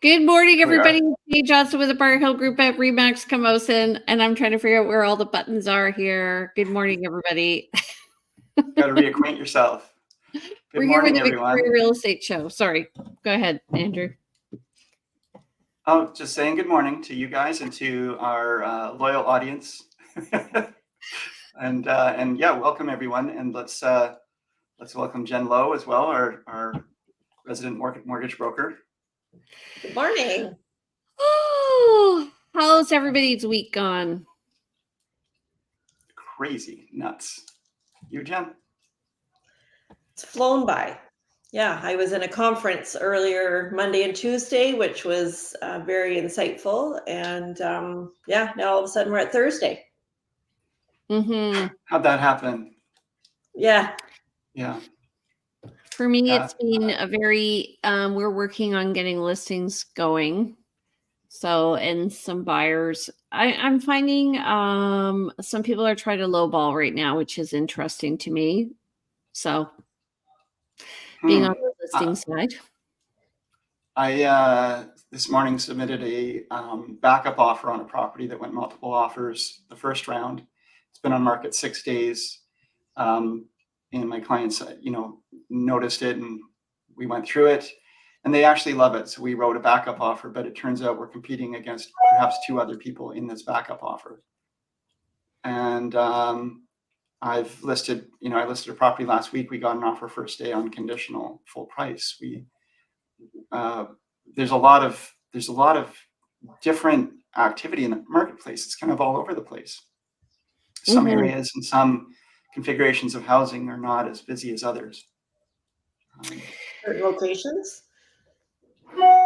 Good morning, There we are. everybody. It's Johnston with the Bar Hill Group at Remax Camosin, and I'm trying to figure out where all the buttons are here. Good morning, everybody. Got to reacquaint yourself. We're Good here with morning, the everyone. Victoria Real Estate Show. Sorry. Go ahead, Andrew. Oh, just saying good morning to you guys and to our loyal audience. and yeah, welcome everyone. And let's welcome Jen Lowe as well, our resident mortgage broker. Good morning. Oh, how's everybody's week gone? Crazy nuts. You, Jen? It's flown by. Yeah, I was in a conference earlier Monday and Tuesday, which was very insightful. And yeah, now all of a sudden we're at Thursday. Mm-hmm. How'd that happen? Yeah. Yeah. For me, it's been a very, we're working on getting listings going. So, and some buyers, I'm finding some people are trying to lowball right now, which is interesting to me. So, being on the listing side. I this morning submitted a backup offer on a property that went multiple offers the first round. It's been on market 6 days. And my clients, noticed it and we went through it and they actually love it. So we wrote a backup offer, but it turns out we're competing against perhaps 2 other people in this backup offer. And I've listed, I listed a property last week. We got an offer first day on conditional full price. There's a lot of different activity in the marketplace. It's kind of all over the place. Some areas and some configurations of housing are not as busy as others. Certain locations?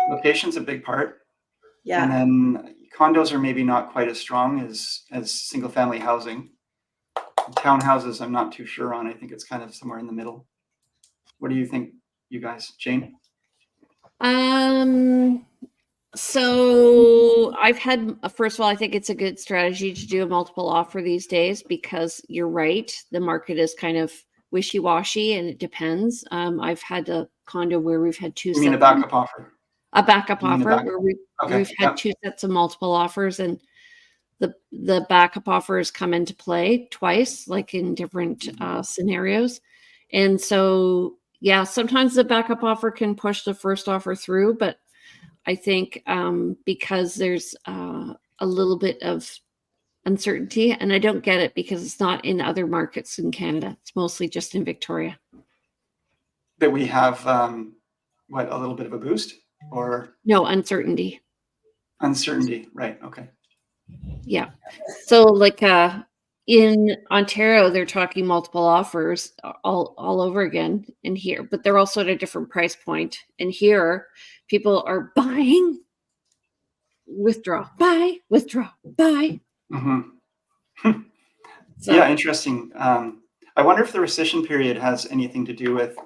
Location's a big part. Yeah. And then condos are maybe not quite as strong as single family housing. Townhouses, I'm not too sure on. I think it's kind of somewhere in the middle. What do you think, you guys? Jane? So I've had, first of all, I think it's a good strategy to do a multiple offer these days because you're right. The market is kind of wishy-washy and it depends. I've had a condo where we've had 2 You mean a backup offer? A backup offer where we've had 2 sets of multiple offers, and the backup offers come into play twice, like in different scenarios. And so, yeah, sometimes the backup offer can push the first offer through, but I think because there's a little bit of uncertainty, and I don't get it because it's not in other markets in Canada. It's mostly just in Victoria. That we have, a little bit of a boost? Or no, uncertainty. Uncertainty, right? Okay. Yeah. So like in Ontario, they're talking multiple offers all over again in here, but they're also at a different price point. And here, people are buying, withdraw, buy, withdraw, buy. Mm-hmm. So, yeah, interesting. I wonder if the rescission period has anything to do with.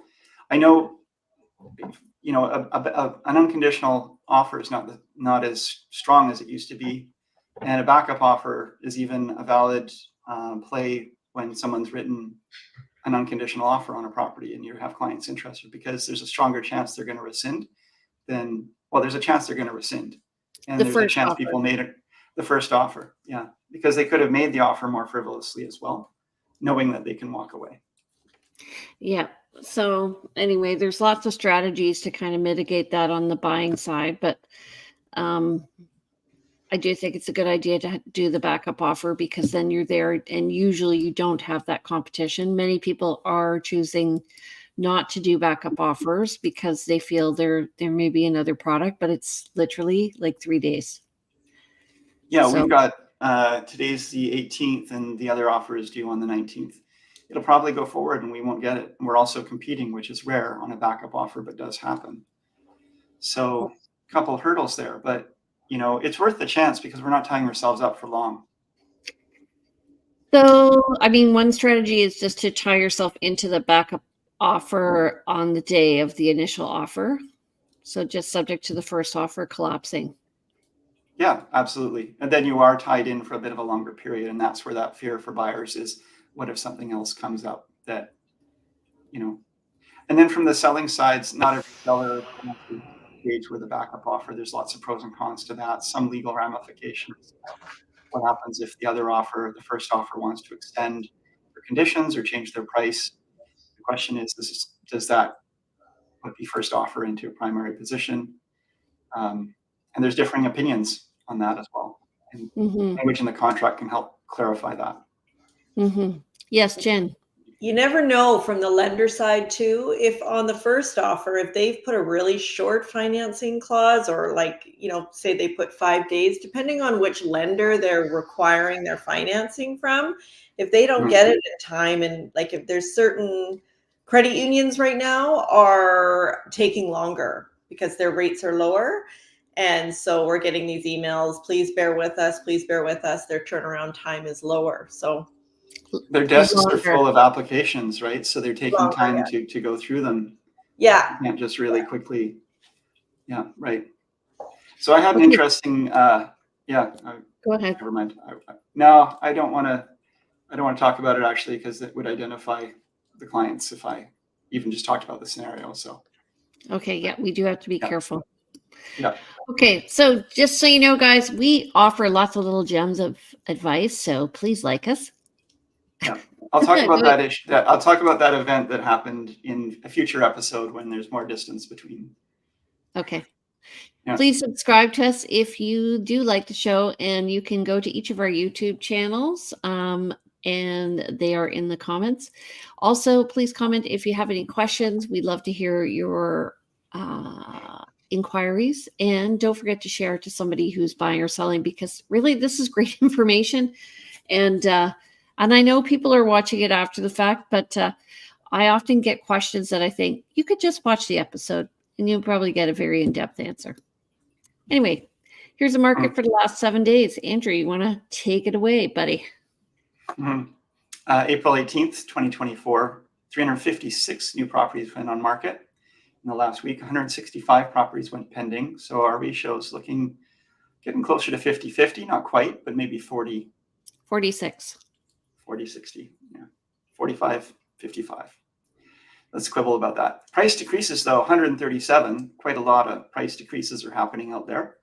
I know, an unconditional offer is not as strong as it used to be, and a backup offer is even a valid play when someone's written an unconditional offer on a property and you have clients interested, because there's a stronger chance they're going to rescind there's a chance they're going to rescind, and there's a chance people made it the first offer. Yeah, because they could have made the offer more frivolously as well, knowing that they can walk away. Yeah. So anyway, there's lots of strategies to kind of mitigate that on the buying side, but I do think it's a good idea to do the backup offer because then you're there and usually you don't have that competition. Many people are choosing not to do backup offers because they feel there may be another product, but it's literally like 3 days. Yeah, so, we've got today's the 18th and the other offer is due on the 19th. It'll probably go forward and we won't get it. And we're also competing, which is rare on a backup offer, but does happen. So a couple of hurdles there, but it's worth the chance because we're not tying ourselves up for long. So, I mean, one strategy is just to tie yourself into the backup offer on the day of the initial offer. So just subject to the first offer collapsing. Yeah, absolutely. And then you are tied in for a bit of a longer period. And that's where that fear for buyers is, what if something else comes up that, and then from the selling sides, not every seller LePage with a backup offer. There's lots of pros and cons to that, some legal ramifications. What happens if the other offer, the first offer, wants to extend their conditions or change their price? The question is, does that put the first offer into a primary position? And there's differing opinions on that as well. And language in the contract can help clarify that. Yes, Jen. You never know from the lender side too, if on the first offer, if they've put a really short financing clause, or like, say they put 5 days, depending on which lender they're requiring their financing from, if they don't get it in time, and like if there's certain credit unions right now are taking longer because their rates are lower. And so we're getting these emails, please bear with us, their turnaround time is lower. So their desks are full of applications, right? So they're taking time to go through them. Yeah. You can't just really quickly. Yeah, right. So I had an interesting, Go ahead. Never mind. No, I don't want to talk about it actually, because it would identify the clients if I even just talked about the scenario. So. Okay. Yeah, we do have to be careful. Yeah. Okay. So just so you know, guys, we offer lots of little gems of advice. So please like us. Yeah, I'll talk about that. I'll talk about that event that happened in a future episode when there's more distance between. Okay. Yeah. Please subscribe to us if you do like the show, and you can go to each of our YouTube channels, and they are in the comments. Also, please comment if you have any questions. We'd love to hear your inquiries, and don't forget to share it to somebody who's buying or selling, because really this is great information. And I know people are watching it after the fact, but I often get questions that I think you could just watch the episode and you'll probably get a very in-depth answer. Anyway, here's the market for the last 7 days. Andrew, you want to take it away, buddy? April 18th, 2024, 356 new properties went on market. In the last week, 165 properties went pending. So our ratio is getting closer to 50-50, not quite, but maybe 46. 40-60, yeah, 45-55. Let's quibble about that. Price decreases, though, 137. Quite a lot of price decreases are happening out there.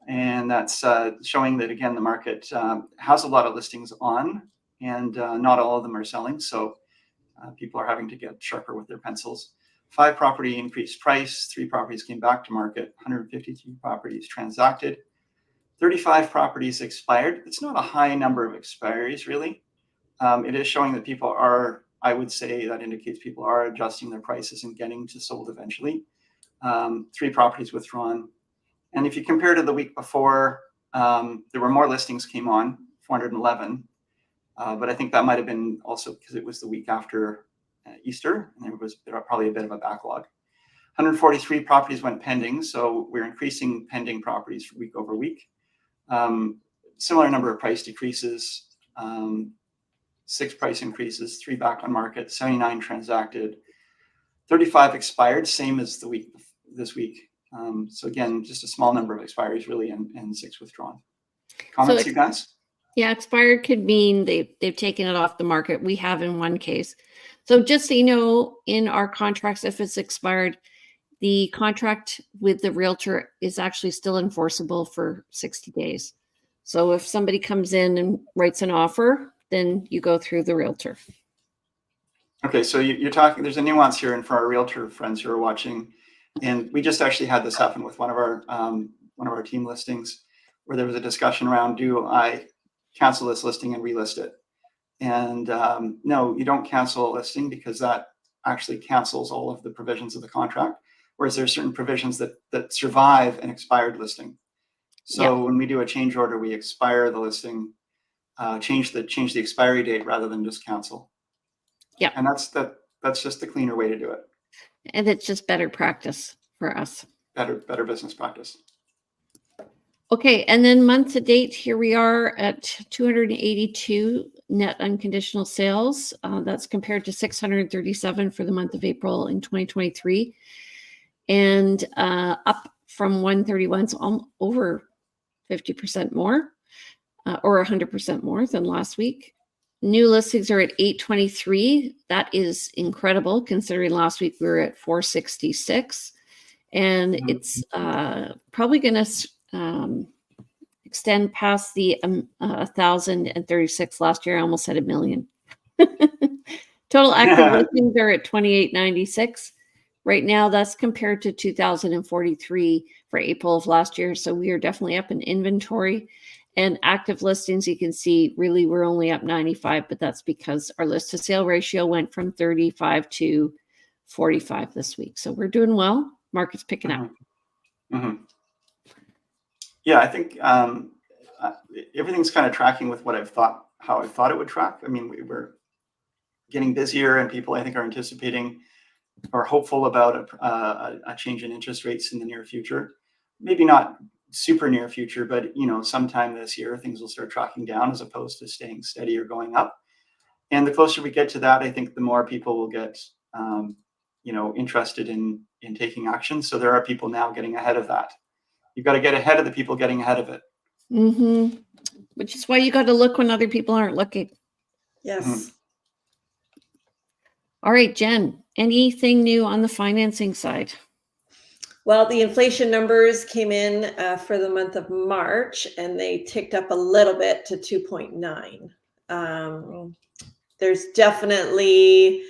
And that's showing that, again, the market has a lot of listings on, and not all of them are selling. So people are having to get sharper with their pencils. 5 property increased price, 3 properties came back to market, 153 properties transacted, 35 properties expired. It's not a high number of expiries, really. It is showing that people are, I would say that indicates people are adjusting their prices and getting to sold eventually. 3 properties withdrawn. And if you compare to the week before, there were more listings came on, 411. But I think that might have been also because it was the week after Easter, and there was probably a bit of a backlog. 143 properties went pending, so we're increasing pending properties week over week. Similar number of price decreases. 6 price increases, 3 back on market, 79 transacted, 35 expired, same as this week. So again, just a small number of expiries really, and 6 withdrawn. Comments, you guys? Yeah, expired could mean they've taken it off the market. We have in one case. So just so you know, in our contracts, if it's expired, the contract with the realtor is actually still enforceable for 60 days. So if somebody comes in and writes an offer, then you go through the realtor. Okay, so you're talking, there's a nuance here, and for our realtor friends who are watching, and we just actually had this happen with one of our team listings, where there was a discussion around, do I cancel this listing and relist it? And no, you don't cancel a listing, because that actually cancels all of the provisions of the contract, whereas there are certain provisions that survive an expired listing. So when we do a change order, we expire the listing, change the expiry date rather than just cancel. Yeah. And that's just the cleaner way to do it. And it's just better practice for us. Better business practice. Okay, and then month to date, here we are at 282 net unconditional sales. That's compared to 637 for the month of April in 2023, and up from 131, so over 50% more, or 100% more than last week. New listings are at 823. That is incredible, considering last week we were at 466. and it's probably going to extend past the 1,036 last year. I almost said 1 million. Total active listings are at 2,896 right now. That's compared to 2,043 for April of last year. So we are definitely up in inventory. And active listings, you can see, really we're only up 95, but that's because our list to sale ratio went from 35 to 45 this week. So we're doing well. Market's picking up. Yeah, I think everything's kind of tracking with what how I thought it would track. I mean, we're getting busier, and people, I think, are anticipating or hopeful about a change in interest rates in the near future. Maybe not super near future, but sometime this year things will start tracking down as opposed to staying steady or going up. And the closer we get to that, I think the more people will get interested in taking action. So there are people now getting ahead of that. You've got to get ahead of the people getting ahead of it. Which is why you got to look when other people aren't looking. Yes. All right, Jen, anything new on the financing side? Well, the inflation numbers came in for the month of March, and they ticked up a little bit to 2.9. There's definitely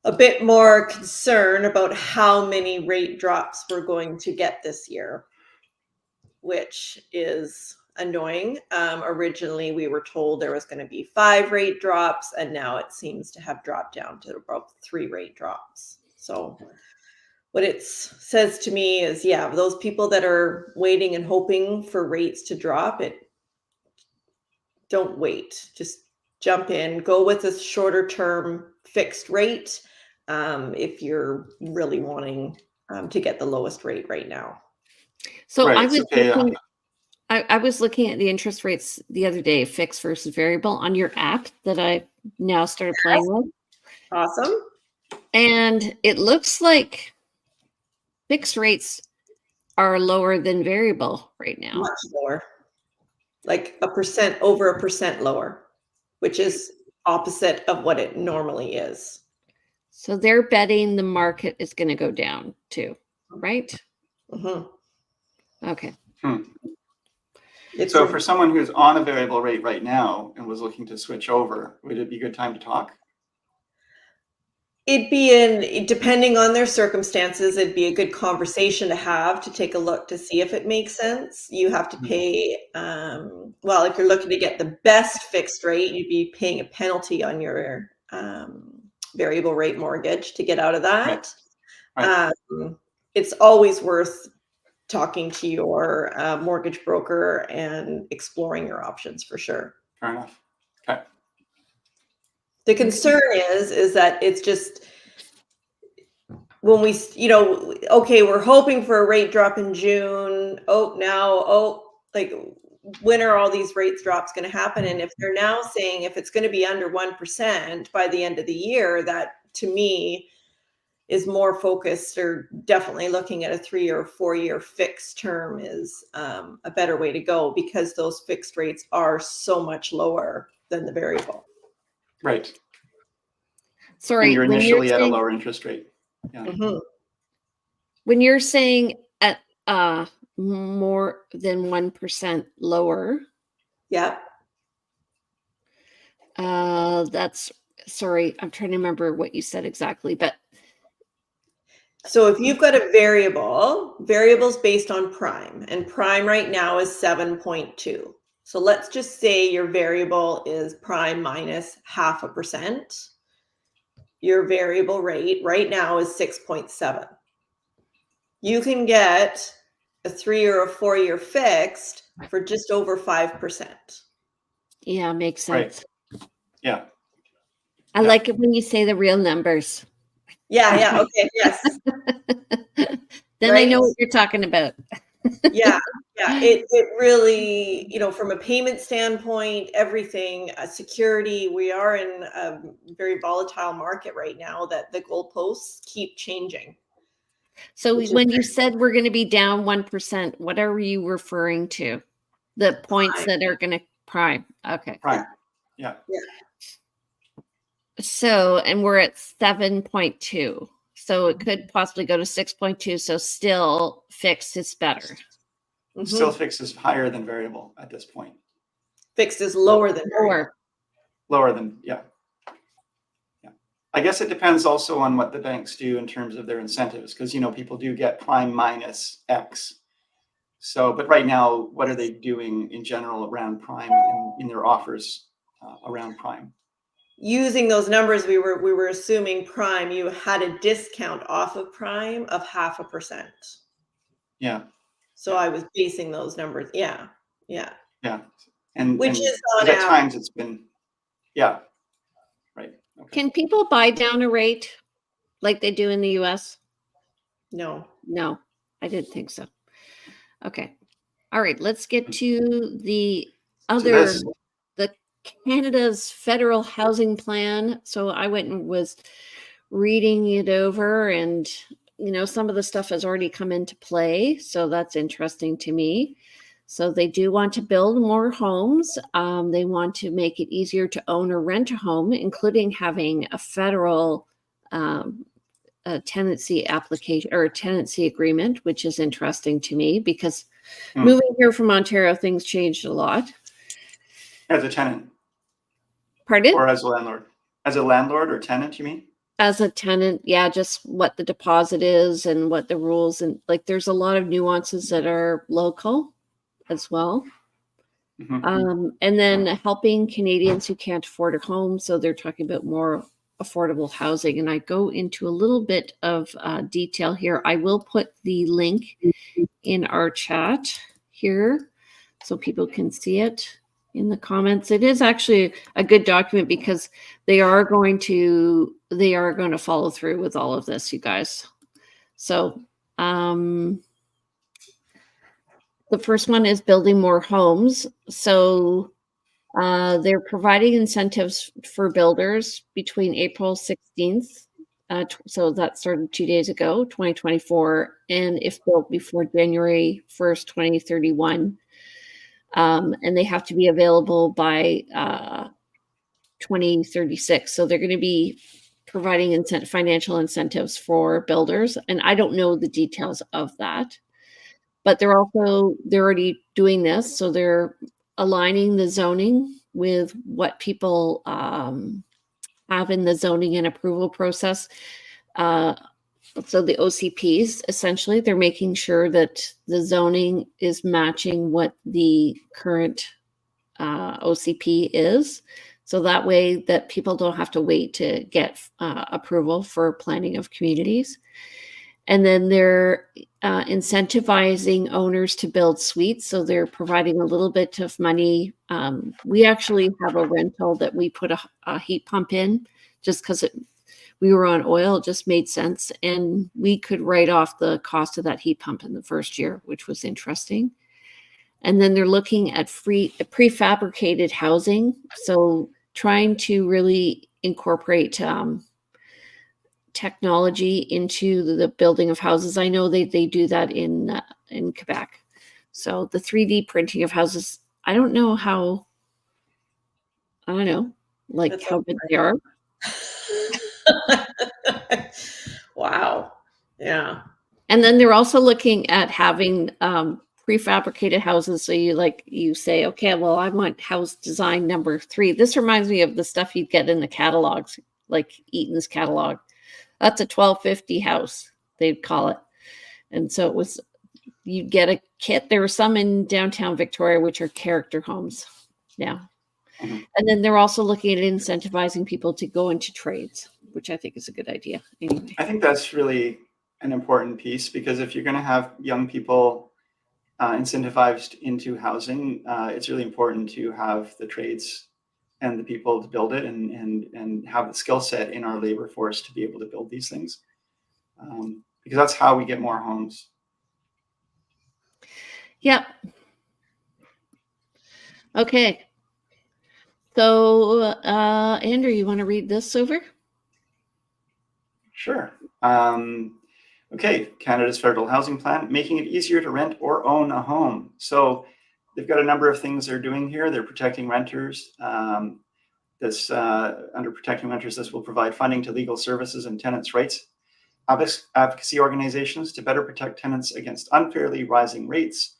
a bit more concern about how many rate drops we're going to get this year, which is annoying. Originally, we were told there was going to be 5 rate drops, and now it seems to have dropped down to about 3 rate drops. So what it says to me is, yeah, those people that are waiting and hoping for rates to drop, don't wait. Just jump in, go with a shorter term fixed rate if you're really wanting to get the lowest rate right now. So right, I was looking at the interest rates the other day, fixed versus variable, on your app that I now started playing with. Awesome. And it looks like fixed rates are lower than variable right now. Much lower. Like 1%, over 1% lower, which is opposite of what it normally is. So they're betting the market is going to go down too, right? Okay. So for someone who's on a variable rate right now and was looking to switch over, would it be a good time to talk? It'd be depending on their circumstances, it'd be a good conversation to have, to take a look to see if it makes sense. You have to pay, well, if you're looking to get the best fixed rate, you'd be paying a penalty on your variable rate mortgage to get out of that. Right. It's always worth talking to your mortgage broker and exploring your options for sure. Fair enough. Okay. The concern is that it's just when we, okay, we're hoping for a rate drop in June. Like when are all these rates drops going to happen? And if they're now saying if it's going to be under 1% by the end of the year, that to me is more focused, or definitely looking at a 3 or 4 year fixed term is a better way to go, because those fixed rates are so much lower than the variable. Right. Sorry, and you're initially at a lower interest rate. Yeah. When you're saying at more than 1% lower. Yeah. That's, sorry, I'm trying to remember what you said exactly, but. So if you've got a variable's based on prime, and prime right now is 7.2. So let's just say your variable is prime minus 0.5%. Your variable rate right now is 6.7. You can get a 3 or a 4 year fixed for just over 5%. Yeah, makes sense. Right. Yeah. I like it when you say the real numbers. Yeah. Okay. Yes. Then right? I know what you're talking about. Yeah. It really, from a payment standpoint, everything, security, we are in a very volatile market right now that the goalposts keep changing. So when you said we're going to be down 1%, what are you referring to? The points that are going to prime. Okay. Prime. Yeah. So, and we're at 7.2. So it could possibly go to 6.2. So still fixed is better. Still fixed is higher than variable at this point. Fixed is lower than variable. Lower than, yeah. I guess it depends also on what the banks do in terms of their incentives, because, you know, people do get prime minus X. So, but right now, what are they doing in general around prime in their offers around prime? Using those numbers, we were assuming prime, you had a discount off of prime of 0.5%. Yeah. So I was basing those numbers. Yeah. And which is on at times it's been, right. Okay. Can people buy down a rate like they do in the US? No, I didn't think so. Okay. All right. Let's get to the other, the Canada's federal housing plan. So I went and was reading it over, and, you know, some of the stuff has already come into play. So that's interesting to me. So they do want to build more homes. They want to make it easier to own or rent a home, including having a federal a tenancy application or a tenancy agreement, which is interesting to me because moving here from Ontario, things changed a lot. As a tenant. Pardon? Or as a landlord? As a landlord or tenant, you mean? As a tenant, yeah, just what the deposit is and what the rules, and like there's a lot of nuances that are local as well. And then helping Canadians who can't afford a home. So they're talking about more affordable housing. And I go into a little bit of detail here. I will put the link in our chat here so people can see it in the comments. It is actually a good document because they are going to follow through with all of this, you guys. So the first one is building more homes. So they're providing incentives for builders between April 16th. So that started 2 days ago, 2024, and if built before January 1st, 2031. And they have to be available by 2036. So they're going to be providing financial incentives for builders. And I don't know the details of that. But they're already doing this. So they're aligning the zoning with what people have in the zoning and approval process. So the OCPs, essentially, they're making sure that the zoning is matching what the current OCP is. So that way that people don't have to wait to get approval for planning of communities. And then they're incentivizing owners to build suites. So they're providing a little bit of money. We actually have a rental that we put a heat pump in just because we were on oil. It just made sense. And we could write off the cost of that heat pump in the first year, which was interesting. And then they're looking at prefabricated housing. So trying to really incorporate technology into the building of houses. I know they do that in Quebec. So the 3D printing of houses, I don't know how good they are. Wow. Yeah. And then they're also looking at having prefabricated houses. So you say, okay, well, I want house design number 3. This reminds me of the stuff you'd get in the catalogs, like Eaton's catalog. That's a 1250 house, they'd call it. And so you'd get a kit. There were some in downtown Victoria, which are character homes now. And then they're also looking at incentivizing people to go into trades, which I think is a good idea. Anyway. I think that's really an important piece, because if you're going to have young people incentivized into housing, it's really important to have the trades and the people to build it and have the skill set in our labor force to be able to build these things. Because that's how we get more homes. Yep. Okay. So, Andrew, you want to read this over? Sure. Okay, Canada's federal housing plan, making it easier to rent or own a home. So they've got a number of things they're doing here. They're protecting renters. Under protecting renters, this will provide funding to legal services and tenants' rights advocacy organizations to better protect tenants against unfairly rising rates,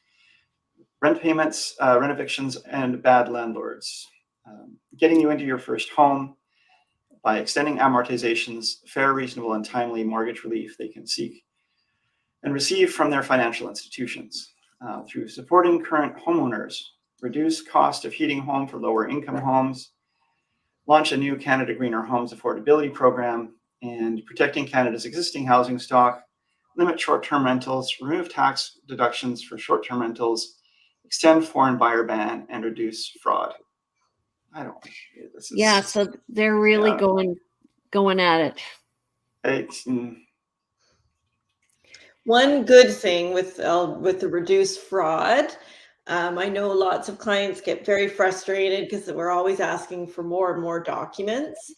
rent payments, rent evictions, and bad landlords. Getting you into your first home by extending amortizations, fair, reasonable, and timely mortgage relief they can seek and receive from their financial institutions. Through supporting current homeowners, reduce cost of heating home for lower income homes, launch a new Canada Greener Homes affordability program, and protecting Canada's existing housing stock, limit short-term rentals, remove tax deductions for short-term rentals, extend foreign buyer ban, and reduce fraud. I don't think this is. Yeah, so they're really going at it. One good thing with the reduced fraud, I know lots of clients get very frustrated because we're always asking for more and more documents.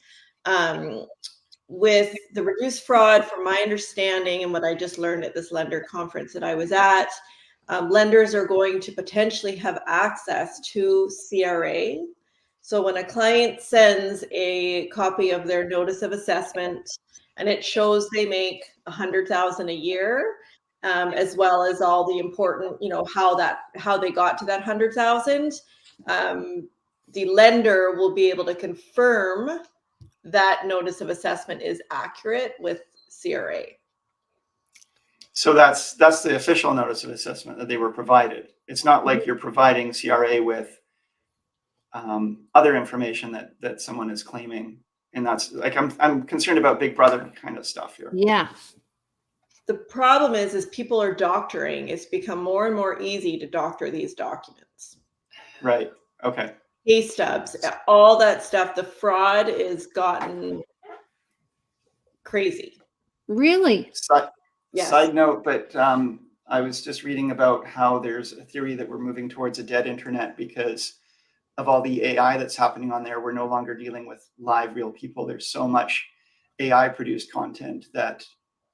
With the reduced fraud, from my understanding and what I just learned at this lender conference that I was at, lenders are going to potentially have access to CRA. So when a client sends a copy of their notice of assessment and it shows they make $100,000 a year, as well as all the important, how they got to that 100,000, the lender will be able to confirm that notice of assessment is accurate with CRA. So that's the official notice of assessment that they were provided. It's not like you're providing CRA with other information that someone is claiming, and that's like I'm concerned about Big Brother kind of stuff here. Yeah. The problem is people are doctoring. It's become more and more easy to doctor these documents. Right. Okay. Pay stubs, all that stuff. The fraud has gotten crazy. Really? Yes. Side note, but I was just reading about how there's a theory that we're moving towards a dead internet because of all the AI that's happening on there. We're no longer dealing with live, real people. There's so much AI produced content that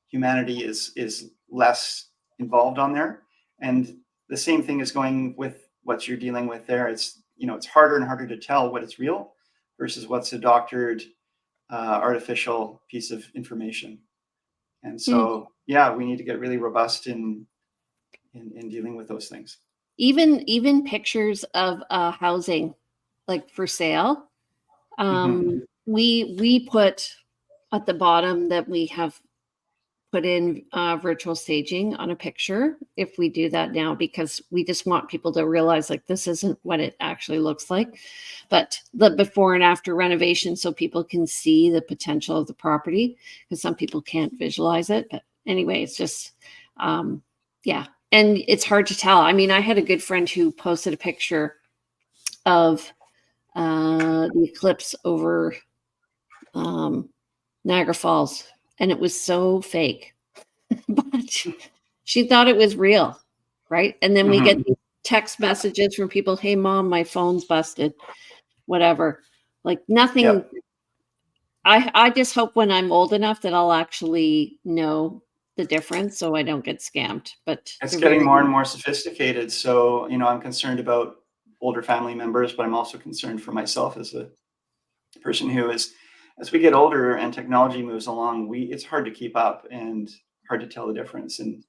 humanity is less involved on there. And the same thing is going with what you're dealing with there. It's, it's harder and harder to tell what is real versus what's a doctored, artificial piece of information. And so, we need to get really robust in dealing with those things. Even pictures of housing, like for sale. We put at the bottom that we have put in virtual staging on a picture if we do that now, because we just want people to realize like this isn't what it actually looks like, but the before and after renovation, so people can see the potential of the property, because some people can't visualize it. But anyway, it's just and it's hard to tell. I mean, I had a good friend who posted a picture of the eclipse over Niagara Falls, and it was so fake, but she thought it was real, right? And then we get these text messages from people, "Hey mom, my phone's busted," whatever. Like nothing. Yep. I just hope when I'm old enough that I'll actually know the difference so I don't get scammed. But it's getting more and more sophisticated. So, I'm concerned about older family members, but I'm also concerned for myself as a person who is, as we get older and technology moves along, it's hard to keep up and hard to tell the difference. And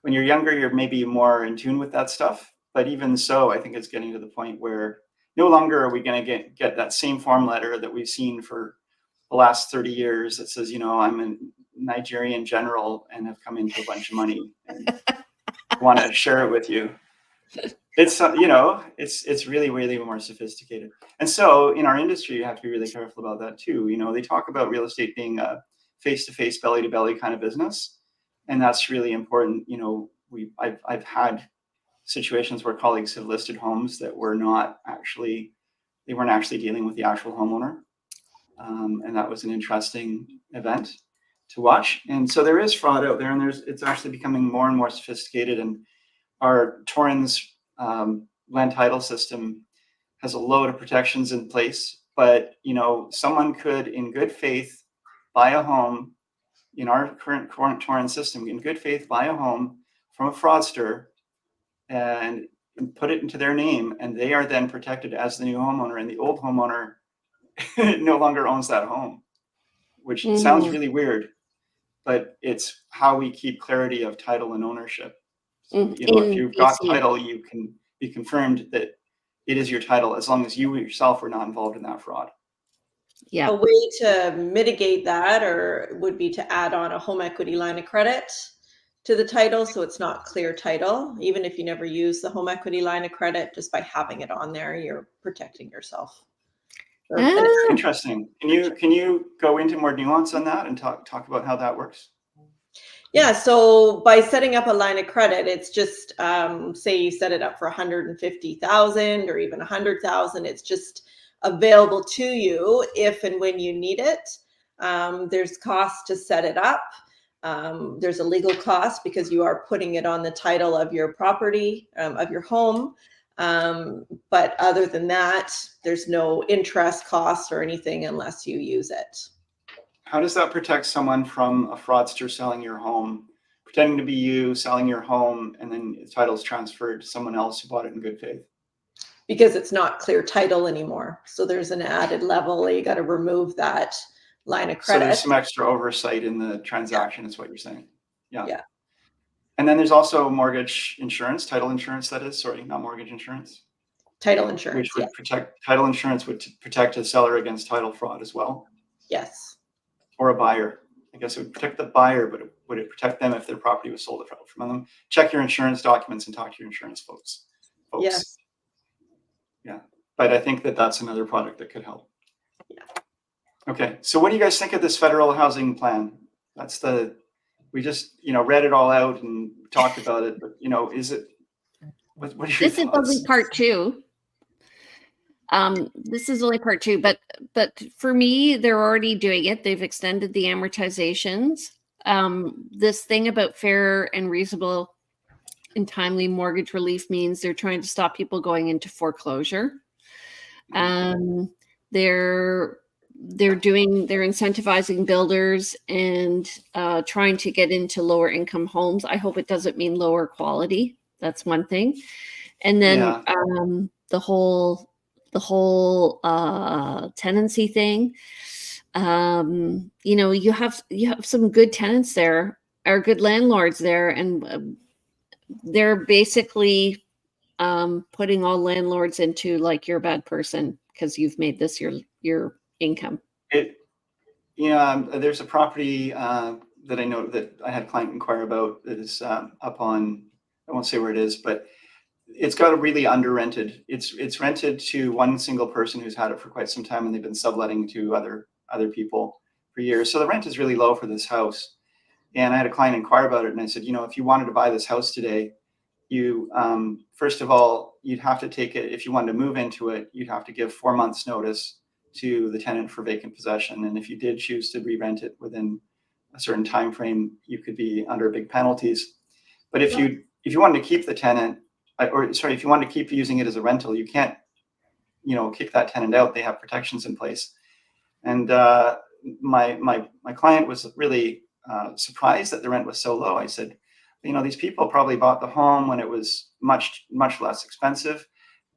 when you're younger, you're maybe more in tune with that stuff. But even so, I think it's getting to the point where no longer are we going to get that same form letter that we've seen for the last 30 years that says, I'm a Nigerian general and have come into a bunch of money and want to share it with you. It's, it's really, really more sophisticated. And so in our industry, you have to be really careful about that too. They talk about real estate being a face-to-face, belly-to-belly kind of business. And that's really important. I've had situations where colleagues have listed homes that weren't actually dealing with the actual homeowner. And that was an interesting event to watch. And so there is fraud out there, and it's actually becoming more and more sophisticated. And our Torrens land title system has a load of protections in place, but someone could, in good faith, buy a home in our current Torrens system, in good faith, buy a home from a fraudster and put it into their name, and they are then protected as the new homeowner, and the old homeowner no longer owns that home, which sounds really weird, but it's how we keep clarity of title and ownership. So, if In you've got BC. title, you can be confirmed that it is your title as long as you yourself were not involved in that fraud. Yeah. A way to mitigate that would be to add on a home equity line of credit to the title, so it's not clear title. Even if you never use the home equity line of credit, just by having it on there, you're protecting yourself. Interesting. Can you go into more nuance on that and talk about how that works? Yeah, so by setting up a line of credit, it's just say you set it up for 150,000 or even 100,000. It's just available to you if and when you need it. There's cost to set it up. There's a legal cost because you are putting it on the title of your property, of your home. But other than that, there's no interest cost or anything unless you use it. How does that protect someone from a fraudster selling your home, pretending to be you, selling your home, and then the title's transferred to someone else who bought it in good faith? Because it's not clear title anymore. So there's an added level. You got to remove that line of credit. So there's some extra oversight in the transaction, is what you're saying. Yeah. And then there's also mortgage insurance, title insurance, that is, sorry, not mortgage insurance. Title insurance, which would protect, title insurance would protect a seller against title fraud as well. Yes. Or a buyer. I guess it would protect the buyer, but would it protect them if their property was sold from them? Check your insurance documents and talk to your insurance folks. Yes. Yeah. But I think that that's another product that could help. Yeah. Okay. So what do you guys think of this federal housing plan? We just, read it all out and talked about it, but, is it, what are your thoughts? This is only part two. This is only part two, but for me, they're already doing it. They've extended the amortizations. This thing about fair and reasonable and timely mortgage relief means they're trying to stop people going into foreclosure. They're incentivizing builders and trying to get into lower income homes. I hope it doesn't mean lower quality. That's one thing. And then the whole tenancy thing. You have some good tenants there, or good landlords there, and they're basically putting all landlords into like, you're a bad person because you've made this your income. There's a property that I know that I had a client inquire about that is up on, I won't say where it is, but it's got a really under rented. It's rented to one single person who's had it for quite some time, and they've been subletting to other people for years. So the rent is really low for this house. And I had a client inquire about it, and I said, if you wanted to buy this house today, you first of all, you'd have to take it, if you wanted to move into it, you'd have to give 4 months notice to the tenant for vacant possession. And if you did choose to re-rent it within a certain time frame, you could be under big penalties. But if you wanted to keep the tenant, if you wanted to keep using it as a rental, you can't, kick that tenant out. They have protections in place. And my client was really surprised that the rent was so low. I said, these people probably bought the home when it was much, much less expensive.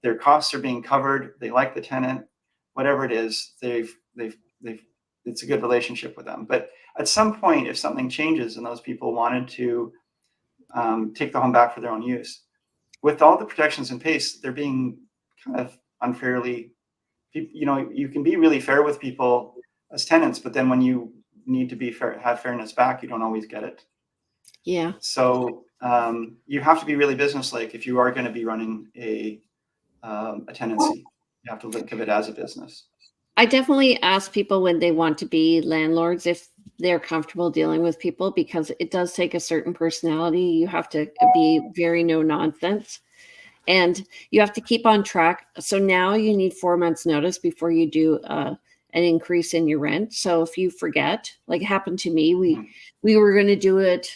Their costs are being covered. They like the tenant, whatever it is, it's a good relationship with them. But at some point, if something changes and those people wanted to take the home back for their own use, with all the protections in place, they're being kind of unfairly, you can be really fair with people as tenants, but then when you need to be fair, have fairness back, you don't always get it. Yeah. So you have to be really businesslike if you are going to be running a tenancy. You have to think of it as a business. I definitely ask people when they want to be landlords if they're comfortable dealing with people, because it does take a certain personality. You have to be very no nonsense, and you have to keep on track. So now you need 4 months notice before you do an increase in your rent. So if you forget, like it happened to me, we were going to do it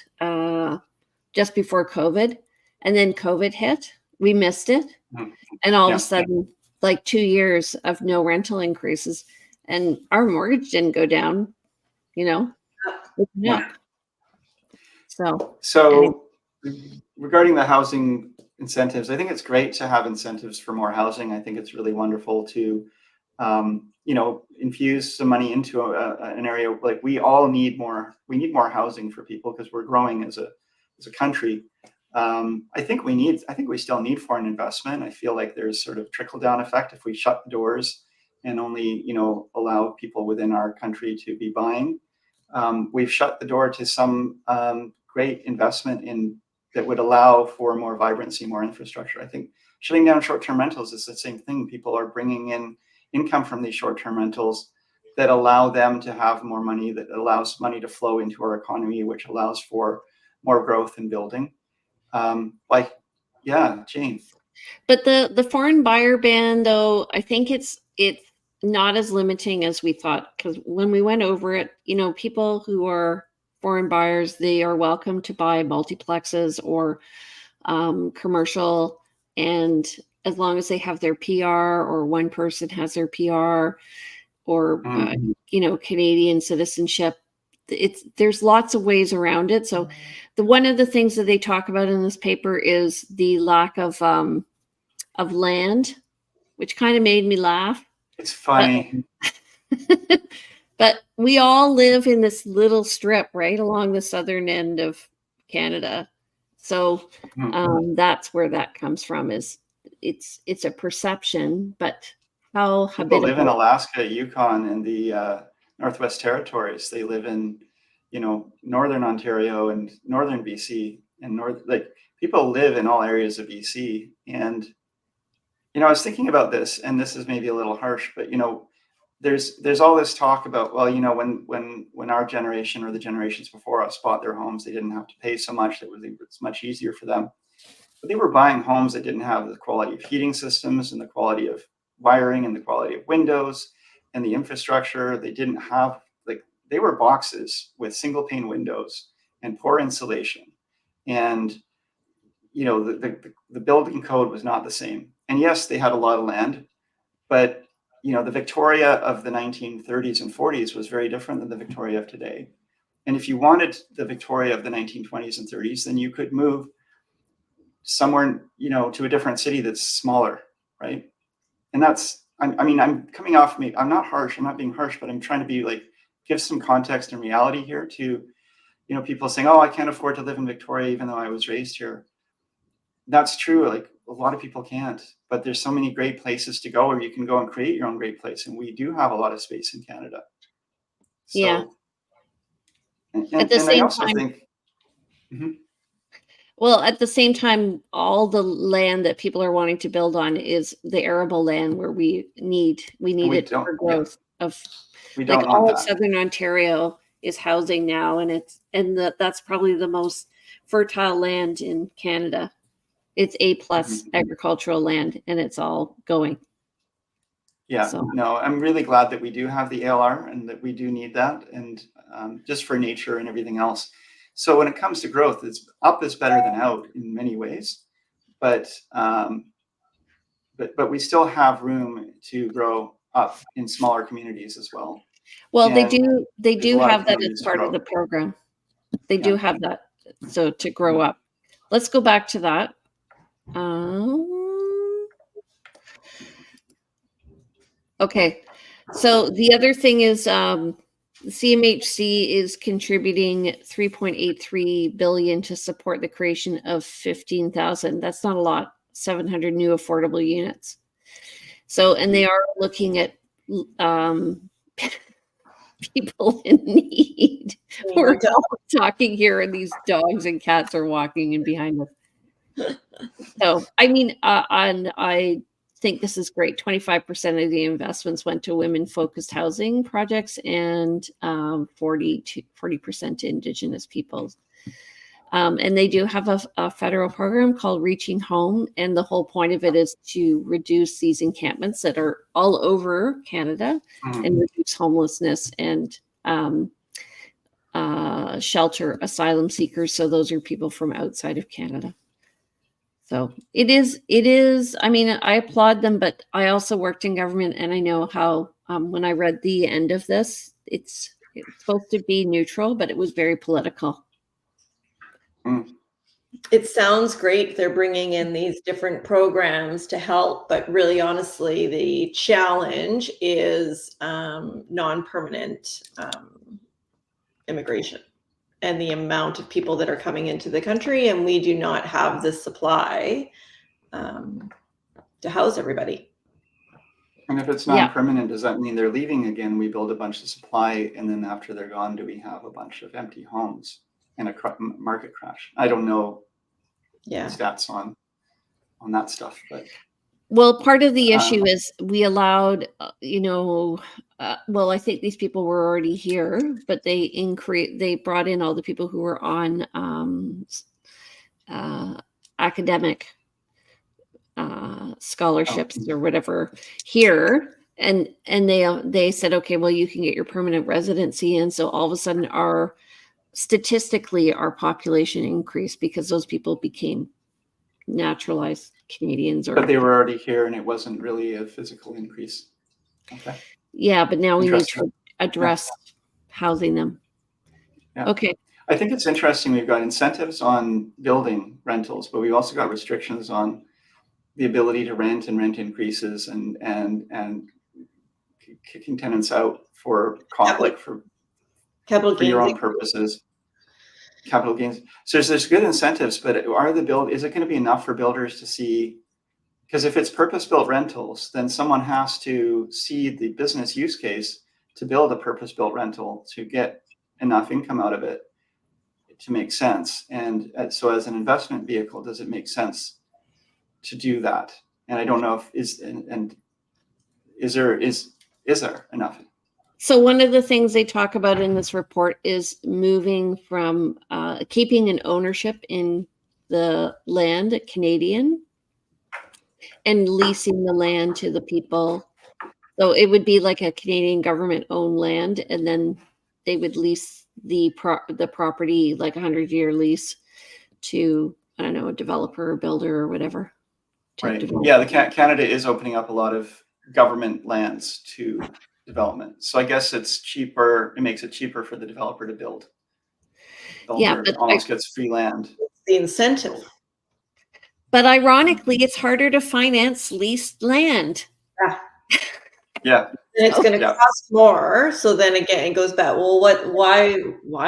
just before COVID, and then COVID hit. We missed it, and all of a sudden, like 2 years of no rental increases, and our mortgage didn't go down, So regarding the housing incentives, I think it's great to have incentives for more housing. I think it's really wonderful to infuse some money into an area. Like we need more housing for people because we're growing as a country. I think we still need foreign investment. I feel like there's sort of trickle down effect if we shut the doors and only, allow people within our country to be buying. We've shut the door to some great investment that would allow for more vibrancy, more infrastructure. I think shutting down short-term rentals is the same thing. People are bringing in income from these short-term rentals that allow them to have more money, that allows money to flow into our economy, which allows for more growth in building. Jane. But the foreign buyer ban, though, I think it's not as limiting as we thought, because when we went over it, people who are foreign buyers, they are welcome to buy multiplexes or commercial, and as long as they have their PR or one person has their PR or Canadian citizenship, there's lots of ways around it. So one of the things that they talk about in this paper is the lack of land, which kind of made me laugh. It's funny. But we all live in this little strip right along the southern end of Canada. So that's where that comes from. Is it's a perception, but how people live in Alaska, Yukon, and the Northwest Territories. They live in, northern Ontario and northern BC and people live in all areas of BC. And I was thinking about this, and this is maybe a little harsh, but there's all this talk about, well, when our generation or the generations before us bought their homes, they didn't have to pay so much. It's much easier for them. But they were buying homes that didn't have the quality of heating systems and the quality of wiring and the quality of windows and the infrastructure. They didn't have, they were boxes with single pane windows and poor insulation. And, the building code was not the same. And yes, they had a lot of land, but the Victoria of the 1930s and 40s was very different than the Victoria of today. And if you wanted the Victoria of the 1920s and 30s, then you could move somewhere, to a different city that's smaller, right? And I'm coming off me. I'm not harsh. I'm not being harsh, but I'm trying to be give some context and reality here to, people saying, oh, I can't afford to live in Victoria, even though I was raised here. That's true. A lot of people can't, but there's so many great places to go where you can go and create your own great place. And we do have a lot of space in Canada. So, yeah. And at the same time, well, at the same time, all the land that people are wanting to build on is the arable land where we need it for growth of all of Southern Ontario is housing now. And that's probably the most fertile land in Canada. It's A+ agricultural land, and it's all going. Yeah, so. No, I'm really glad that we do have the ALR and that we do need that, and just for nature and everything else. So when it comes to growth, up is better than out in many ways, but we still have room to grow up in smaller communities as well. Well, and they do have that as part of the program. They do have that, so to grow up. Let's go back to that. Okay, so the other thing is CMHC is contributing $3.83 billion to support the creation of 15,000. That's not a lot. 700 new affordable units. So, and they are looking at people in need. We're all talking here, and these dogs and cats are walking in behind us. So, and I think this is great. 25% of the investments went to women-focused housing projects, and 40% to Indigenous peoples. And they do have a federal program called Reaching Home, and the whole point of it is to reduce these encampments that are all over Canada and reduce homelessness and shelter asylum seekers. So those are people from outside of Canada. So it is, I applaud them, but I also worked in government, and I know how, when I read the end of this, it's supposed to be neutral, but it was very political. It sounds great. They're bringing in these different programs to help, but really, honestly, the challenge is non-permanent immigration and the amount of people that are coming into the country, and we do not have the supply to house everybody. And if it's non-permanent, does that mean they're leaving again? We build a bunch of supply, and then after they're gone, do we have a bunch of empty homes and a market crash? I don't know the stats on that stuff, but well, part of the issue is we allowed, well, I think these people were already here, but they brought in all the people who were on academic scholarships or whatever here, and they said, okay, well, you can get your permanent residency, and so all of a sudden statistically our population increased because those people became naturalized Canadians. But they were already here, and it wasn't really a physical increase. Okay. Yeah, but now we need to address housing them. Yeah. Okay. I think it's interesting. We've got incentives on building rentals, but we've also got restrictions on the ability to rent and rent increases and kicking tenants out for conflict for your own purposes. Capital gains. So there's good incentives, but is it going to be enough for builders to see? Because if it's purpose-built rentals, then someone has to see the business use case to build a purpose-built rental to get enough income out of it to make sense. And so as an investment vehicle, does it make sense to do that? And I don't know if is there enough? So one of the things they talk about in this report is moving from keeping an ownership in the land, Canadian, and leasing the land to the people. So it would be like a Canadian government-owned land, and then they would lease the property, like a 100-year lease, to, I don't know, a developer or builder or whatever. Right. Yeah, Canada is opening up a lot of government lands to development. So I guess it's cheaper. It makes it cheaper for the developer to build. Yeah, but almost gets free land. The incentive. But ironically, it's harder to finance leased land. Yeah. And it's going to cost more. So then again, it goes back. Well, why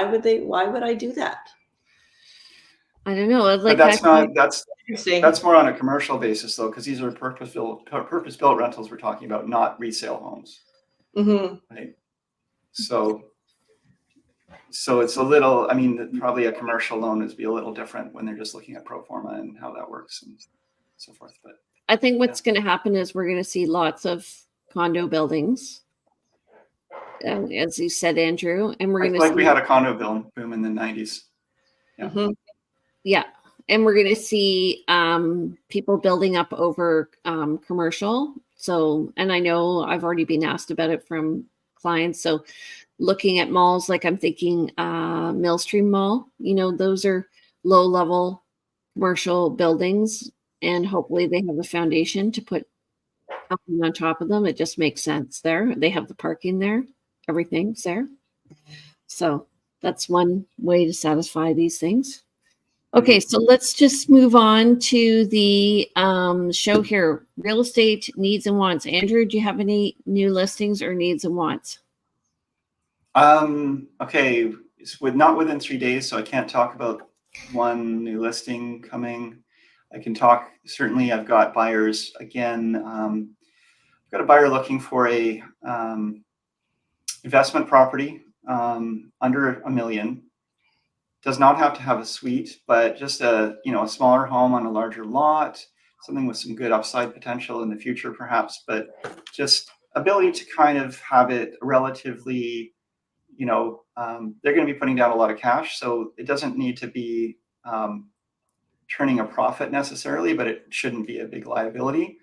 would I do that? I don't know. Like, but that's more on a commercial basis though, because these are purpose-built rentals we're talking about, not resale homes. Mm-hmm. Right. So it's a little, I mean, probably a commercial loan would be a little different when they're just looking at pro forma and how that works and so forth. But I think what's going to happen is we're going to see lots of condo buildings, as you said, Andrew, and we're going to we had a condo boom in the 90s. Yeah. Mm-hmm. Yeah. And we're going to see people building up over commercial. So, and I know I've already been asked about it from clients. So looking at malls, like I'm thinking Millstream Mall, those are low-level commercial buildings, and hopefully they have a foundation to put something on top of them. It just makes sense there. They have the parking there. Everything's there. So that's one way to satisfy these things. Okay, so let's just move on to the show here. Real estate needs and wants. Andrew, do you have any new listings or needs and wants? Okay, it's not within 3 days, so I can't talk about one new listing coming. I can talk, certainly I've got buyers again. I've got a buyer looking for a investment property under $1 million. Does not have to have a suite, but just a smaller home on a larger lot, something with some good upside potential in the future, perhaps, but just ability to kind of have it relatively, they're going to be putting down a lot of cash, so it doesn't need to be turning a profit necessarily, but it shouldn't be a big liability.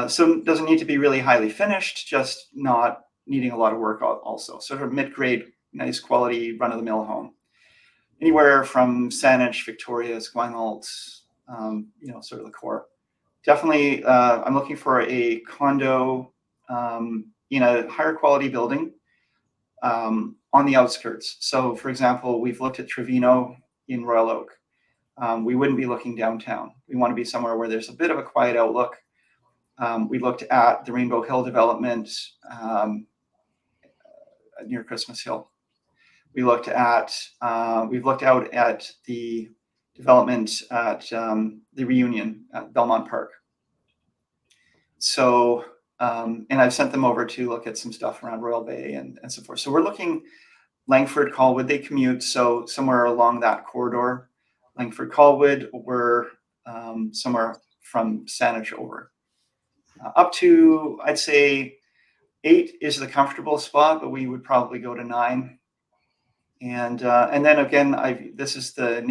So it doesn't need to be really highly finished, just not needing a lot of work also. Sort of mid-grade, nice quality, run-of-the-mill home. Anywhere from Saanich, Victoria, Esquimalt, sort of the core. Definitely, I'm looking for a condo in a higher quality building on the outskirts. So, for example, we've looked at Trevino in Royal Oak. we wouldn't be looking downtown. We want to be somewhere where there's a bit of a quiet outlook. We looked at the Rainbow Hill development near Christmas Hill. We've looked out at the development at the Reunion at Belmont Park. So, and I've sent them over to look at some stuff around Royal Bay and so forth. So we're looking Langford, Colwood, they commute. So somewhere along that corridor, Langford, Colwood, we're somewhere from Saanich over. Up to, I'd say 8 is the comfortable spot, but we would probably go to 9. And then again, this is the,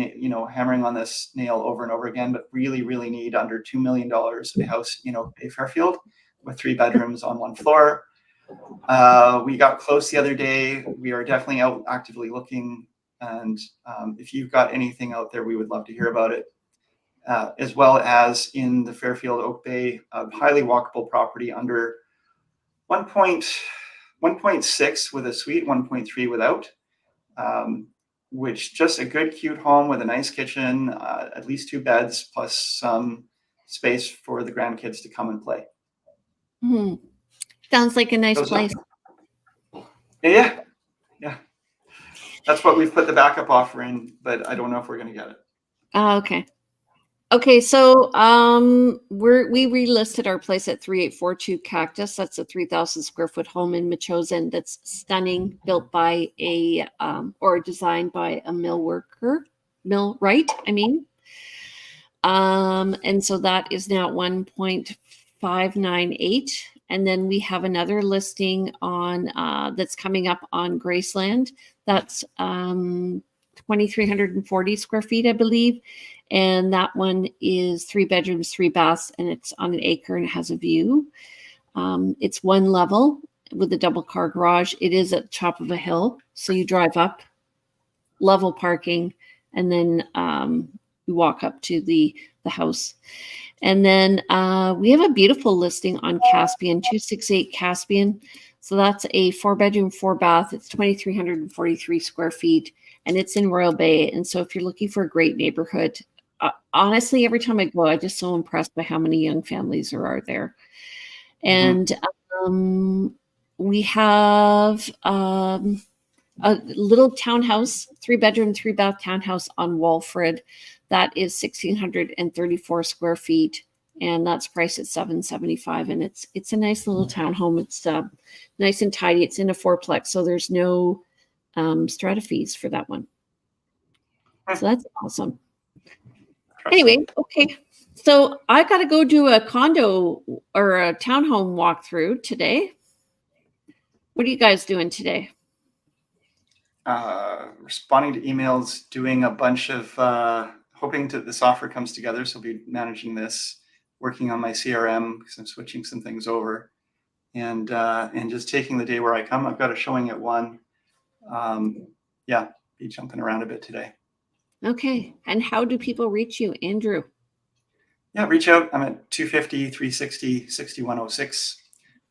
hammering on this nail over and over again, but really need under $2 million a house, a Fairfield with 3 bedrooms on 1 floor. We got close the other day. We are definitely out actively looking. And if you've got anything out there, we would love to hear about it. As well as in the Fairfield Oak Bay, highly walkable property under 1.6 with a suite, 1.3 without. Which just a good, cute home with a nice kitchen, at least 2 beds, plus some space for the grandkids to come and play. Sounds like a nice place. Yeah. That's what we've put the backup offer in, but I don't know if we're going to get it. Okay, so we relisted our place at 3842 Cactus. That's a 3,000 square foot home in Metchosin that's stunning, built by or designed by a millwright, I mean. And so that is now 1.598. And then we have another listing on that's coming up on Graceland. That's 2,340 square feet, I believe. And that one is 3 bedrooms, 3 baths, and it's on an acre and it has a view. It's 1 level with a double car garage. It is at the top of a hill. So you drive up, level parking, and then you walk up to the house. And then we have a beautiful listing on Caspian, 268 Caspian. So that's a 4 bedroom, 4 bath. It's 2,343 square feet, and it's in Royal Bay. And so if you're looking for a great neighborhood, honestly, every time I go, I'm just so impressed by how many young families there are there. And we have a little townhouse, 3 bedroom, 3 bath townhouse on Walfred. That is 1,634 square feet, and that's priced at $775. And it's a nice little townhome. It's nice and tidy. It's in a 4-plex, so there's no strata fees for that one. So that's awesome. Anyway, okay. So I got to go do a condo or a townhome walkthrough today. What are you guys doing today? Responding to emails, doing a bunch of hoping this offer comes together. So I'll be managing this, working on my CRM because I'm switching some things over, and just taking the day where I come. I've got a showing at 1. Be jumping around a bit today. Okay. And how do people reach you, Andrew? Yeah, reach out. I'm at 250-360-6106,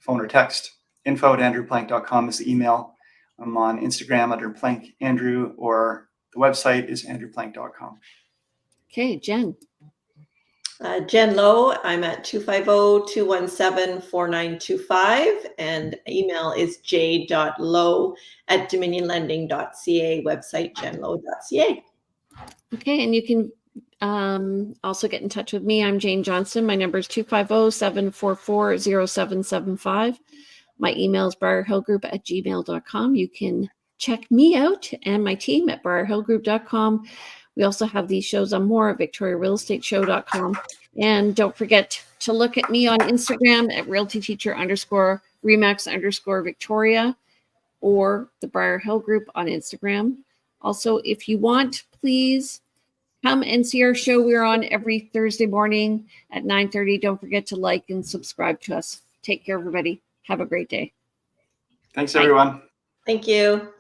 phone or text. info@andrewplank.com is the email. I'm on Instagram under Plank Andrew, or the website is andrewplank.com. Okay, Jen. Jen Lowe. I'm at 250-217-4925, and email is j.lowe@dominionlending.ca, website jenlowe.ca. Okay, and you can also get in touch with me. I'm Jane Johnston. My number is 250-744-0775. My email is briarhillgroup@gmail.com. You can check me out and my team at briarhillgroup.com. We also have these shows on more at victoriarealestateshow.com. And don't forget to look at me on Instagram at realtyteacher_remax_Victoria, or the Briar Hill Group on Instagram. Also, if you want, please come and see our show. We're on every Thursday morning at 9:30. Don't forget to like and subscribe to us. Take care, everybody. Have a great day. Thanks, everyone. Thank you.